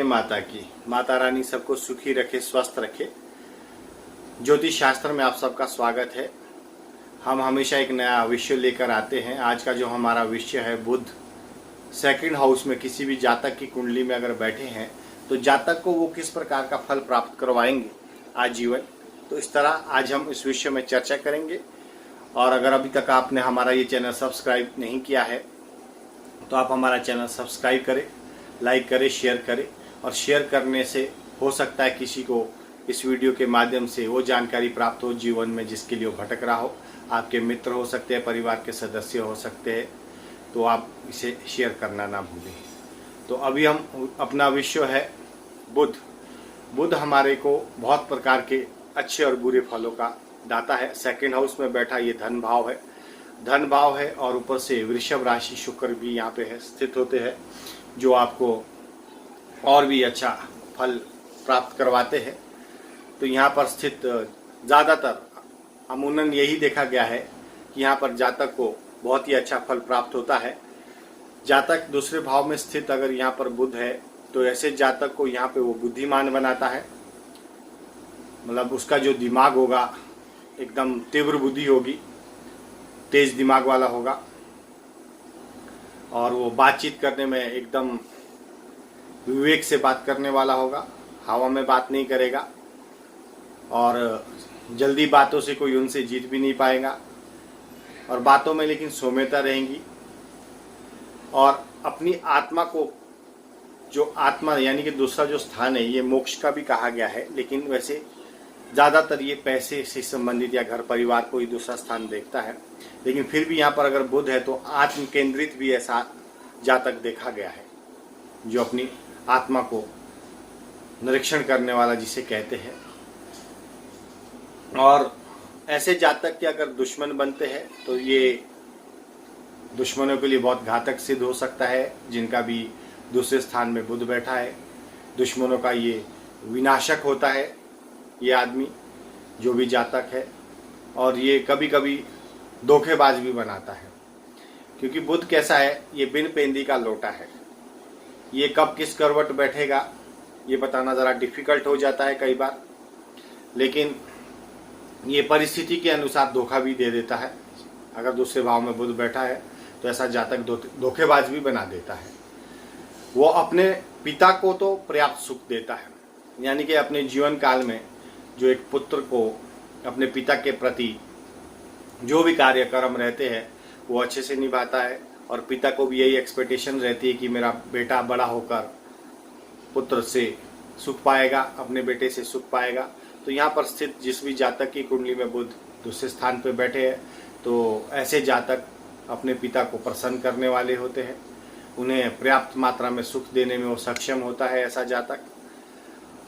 जय माता की। माता रानी सबको सुखी रखे, स्वस्थ रखे। ज्योतिष शास्त्र में आप सबका स्वागत है। हम हमेशा एक नया विषय लेकर आते हैं। आज का जो हमारा विषय है, बुध सेकंड हाउस में किसी भी जातक की कुंडली में अगर बैठे हैं तो जातक को वो किस प्रकार का फल प्राप्त करवाएंगे आजीवन। तो इस तरह आज हम इस विषय में चर्चा करेंगे। और अगर अभी तक आपने हमारा ये चैनल सब्सक्राइब नहीं किया है तो आप हमारा चैनल सब्सक्राइब करें, लाइक करें, शेयर करें। और शेयर करने से हो सकता है किसी को इस वीडियो के माध्यम से वो जानकारी प्राप्त हो जीवन में जिसके लिए वो भटक रहा हो। आपके मित्र हो सकते हैं, परिवार के सदस्य हो सकते हैं, तो आप इसे शेयर करना ना भूलें। तो अभी हम अपना विषय है बुध। बुध हमारे को बहुत प्रकार के अच्छे और बुरे फलों का दाता है। सेकंड हाउस में बैठा ये धन भाव है, धन भाव है। और ऊपर से वृषभ राशि शुक्र भी यहाँ पे है, स्थित होते हैं, जो आपको और भी अच्छा फल प्राप्त करवाते हैं। तो यहाँ पर स्थित ज़्यादातर अमूमन यही देखा गया है कि यहाँ पर जातक को बहुत ही अच्छा फल प्राप्त होता है। जातक दूसरे भाव में स्थित अगर यहाँ पर बुध है तो ऐसे जातक को यहाँ पे वो बुद्धिमान बनाता है। मतलब उसका जो दिमाग होगा एकदम तीव्र बुद्धि होगी, तेज दिमाग वाला होगा। और वो बातचीत करने में एकदम विवेक से बात करने वाला होगा, हवा में बात नहीं करेगा। और जल्दी बातों से कोई उनसे जीत भी नहीं पाएगा। और बातों में लेकिन सौम्यता रहेंगी। और अपनी आत्मा को, जो आत्मा यानी कि दूसरा जो स्थान है, ये मोक्ष का भी कहा गया है, लेकिन वैसे ज़्यादातर ये पैसे से संबंधित या घर परिवार को ही दूसरा स्थान देखता है। लेकिन फिर भी यहाँ पर अगर बुध है तो आत्म केंद्रित भी ऐसा जातक देखा गया है, जो अपनी आत्मा को निरीक्षण करने वाला जिसे कहते हैं। और ऐसे जातक के अगर दुश्मन बनते हैं तो ये दुश्मनों के लिए बहुत घातक सिद्ध हो सकता है। जिनका भी दूसरे स्थान में बुध बैठा है, दुश्मनों का ये विनाशक होता है ये आदमी, जो भी जातक है। और ये कभी कभी धोखेबाज भी बनाता है, क्योंकि बुध कैसा है, ये बिन पेंदी का लोटा है। ये कब किस करवट बैठेगा ये बताना ज़रा डिफिकल्ट हो जाता है कई बार, लेकिन ये परिस्थिति के अनुसार धोखा भी दे देता है। अगर दूसरे भाव में बुध बैठा है तो ऐसा जातक धोखेबाज भी बना देता है। वो अपने पिता को तो पर्याप्त सुख देता है, यानी कि अपने जीवन काल में जो एक पुत्र को अपने पिता के प्रति जो भी कार्यक्रम रहते हैं वो अच्छे से निभाता है। और पिता को भी यही एक्सपेक्टेशन रहती है कि मेरा बेटा बड़ा होकर पुत्र से सुख पाएगा, अपने बेटे से सुख पाएगा। तो यहाँ पर स्थित जिस भी जातक की कुंडली में बुध दूसरे स्थान पर बैठे हैं तो ऐसे जातक अपने पिता को प्रसन्न करने वाले होते हैं। उन्हें पर्याप्त मात्रा में सुख देने में वो सक्षम होता है ऐसा जातक।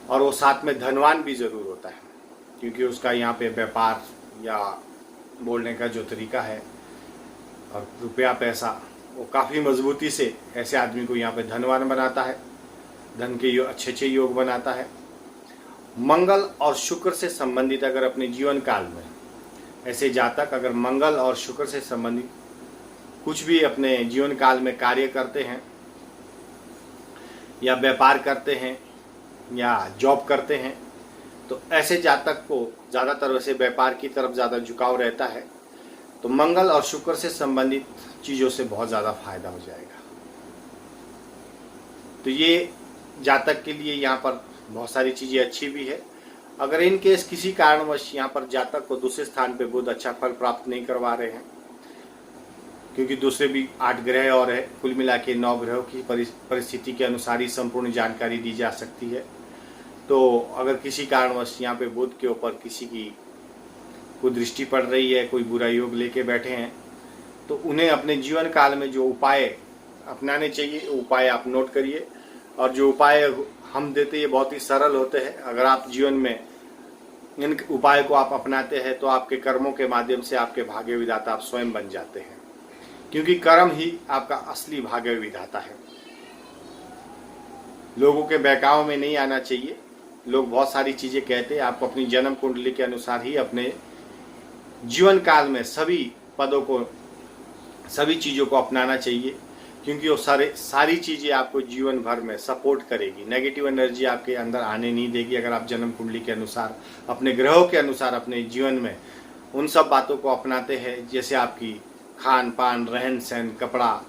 और वो साथ में धनवान भी ज़रूर होता है, क्योंकि उसका यहाँ पे व्यापार या बोलने का जो तरीका है और रुपया पैसा वो काफ़ी मजबूती से ऐसे आदमी को यहाँ पे धनवान बनाता है, धन के अच्छे अच्छे योग बनाता है। मंगल और शुक्र से संबंधित अगर अपने जीवन काल में ऐसे जातक अगर मंगल और शुक्र से संबंधित कुछ भी अपने जीवन काल में कार्य करते हैं या व्यापार करते हैं या जॉब करते हैं तो ऐसे जातक को ज़्यादातर वैसे व्यापार की तरफ ज़्यादा झुकाव रहता है। तो मंगल और शुक्र से संबंधित चीज़ों से बहुत ज़्यादा फायदा हो जाएगा। तो ये जातक के लिए यहाँ पर बहुत सारी चीज़ें अच्छी भी है। अगर इन केस किसी कारणवश यहाँ पर जातक को दूसरे स्थान पे बहुत अच्छा फल प्राप्त नहीं करवा रहे हैं, क्योंकि दूसरे भी 8 ग्रह और है, कुल मिला के 9 ग्रहों की परिस्थिति के अनुसार ही संपूर्ण जानकारी दी जा सकती है। तो अगर किसी कारणवश यहाँ पे बुध के ऊपर किसी की कोई दृष्टि पड़ रही है, कोई बुरा योग लेके बैठे हैं, तो उन्हें अपने जीवन काल में जो उपाय अपनाने चाहिए उपाय आप नोट करिए। और जो उपाय हम देते हैं बहुत ही सरल होते हैं। अगर आप जीवन में इन उपाय को आप अपनाते हैं तो आपके कर्मों के माध्यम से आपके भाग्य विधाता आप स्वयं बन जाते हैं, क्योंकि कर्म ही आपका असली भाग्य विधाता है। लोगों के बहकाव में नहीं आना चाहिए। लोग बहुत सारी चीज़ें कहते हैं, आपको अपनी जन्म कुंडली के अनुसार ही अपने जीवन काल में सभी पदों को, सभी चीज़ों को अपनाना चाहिए, क्योंकि वो सारी चीज़ें आपको जीवन भर में सपोर्ट करेगी। नेगेटिव एनर्जी आपके अंदर आने नहीं देगी अगर आप जन्म कुंडली के अनुसार, अपने ग्रहों के अनुसार अपने जीवन में उन सब बातों को अपनाते हैं, जैसे आपकी खान पान, रहन सहन, कपड़ा,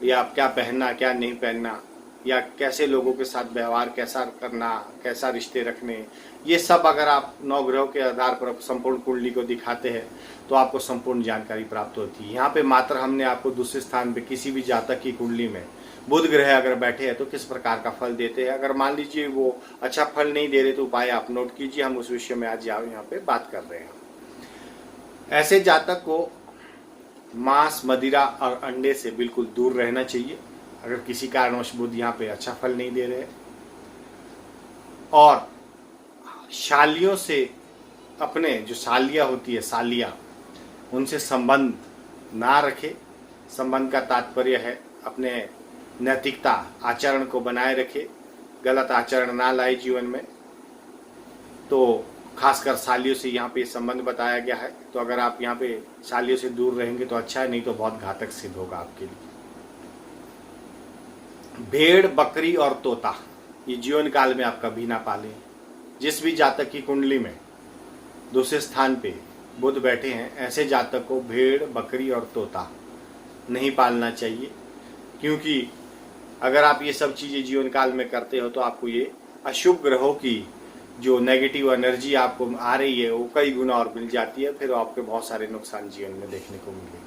या आप क्या पहनना क्या नहीं पहनना, या कैसे लोगों के साथ व्यवहार कैसा करना, कैसा रिश्ते रखने, ये सब अगर आप 9 ग्रहों के आधार पर संपूर्ण कुंडली को दिखाते हैं तो आपको संपूर्ण जानकारी प्राप्त होती है। यहाँ पे मात्र हमने आपको दूसरे स्थान पे किसी भी जातक की कुंडली में बुध ग्रह अगर बैठे हैं तो किस प्रकार का फल देते हैं, अगर मान लीजिए वो अच्छा फल नहीं दे रहे तो उपाय आप नोट कीजिए। हम उस विषय में आज यहाँ पे बात कर रहे हैं। ऐसे जातक को मांस, मदिरा और अंडे से बिल्कुल दूर रहना चाहिए अगर किसी कारणवश बुध यहाँ पे अच्छा फल नहीं दे रहे। और शालियों से, अपने जो सालियाँ होती है, सालियाँ, उनसे संबंध ना रखे। संबंध का तात्पर्य है अपने नैतिकता, आचरण को बनाए रखे, गलत आचरण ना लाए जीवन में। तो खासकर सालियों से यहाँ पे संबंध बताया गया है। तो अगर आप यहाँ पे सालियों से दूर रहेंगे तो अच्छा है, नहीं तो बहुत घातक सिद्ध होगा आपके लिए। भेड़, बकरी और तोता ये जीवन काल में आप कभी ना पालें। जिस भी जातक की कुंडली में दूसरे स्थान पे बुध बैठे हैं, ऐसे जातक को भेड़, बकरी और तोता नहीं पालना चाहिए, क्योंकि अगर आप ये सब चीज़ें जीवन काल में करते हो तो आपको ये अशुभ ग्रहों की जो नेगेटिव एनर्जी आपको आ रही है वो कई गुना और मिल जाती है, फिर आपके बहुत सारे नुकसान जीवन में देखने को मिलेंगे।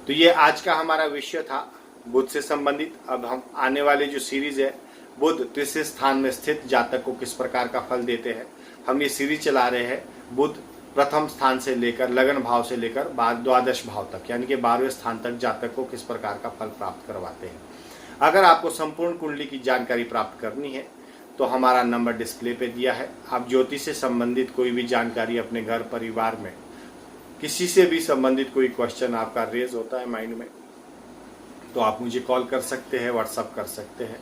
तो ये आज का हमारा विषय था बुध से संबंधित। अब हम आने वाले जो सीरीज है बुध तीसरे स्थान में स्थित जातक को किस प्रकार का फल देते हैं, हम ये सीरीज चला रहे हैं बुध प्रथम स्थान से लेकर, लगन भाव से लेकर 12 भाव तक, यानी कि 12वें स्थान तक जातक को किस प्रकार का फल प्राप्त करवाते हैं। अगर आपको संपूर्ण कुंडली की जानकारी प्राप्त करनी है तो हमारा नंबर डिस्प्ले पे दिया है। आप ज्योतिष से संबंधित कोई भी जानकारी, अपने घर परिवार में किसी से भी संबंधित कोई क्वेश्चन आपका रेज होता है माइंड में, तो आप मुझे कॉल कर सकते हैं, व्हाट्सअप कर सकते हैं।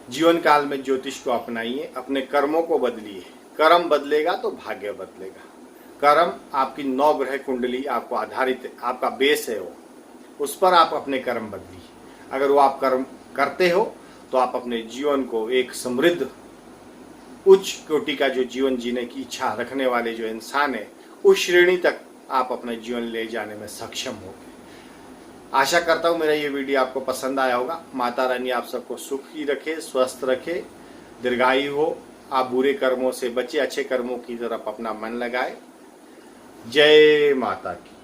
जीवन काल में ज्योतिष को अपनाइए, अपने कर्मों को बदलिए। कर्म बदलेगा तो भाग्य बदलेगा। कर्म आपकी 9 ग्रह कुंडली आपको आधारित है, आपका बेस है वो, उस पर आप अपने कर्म बदलिए। अगर वो आप कर्म करते हो तो आप अपने जीवन को एक समृद्ध, उच्च कोटि का जो जीवन जीने की इच्छा रखने वाले जो इंसान है, उस श्रेणी तक आप अपना जीवन ले जाने में सक्षम होंगे। आशा करता हूँ मेरा ये वीडियो आपको पसंद आया होगा। माता रानी आप सबको सुखी रखे, स्वस्थ रखे, दीर्घायु हो। आप बुरे कर्मों से बचे, अच्छे कर्मों की तरफ अपना मन लगाए। जय माता की।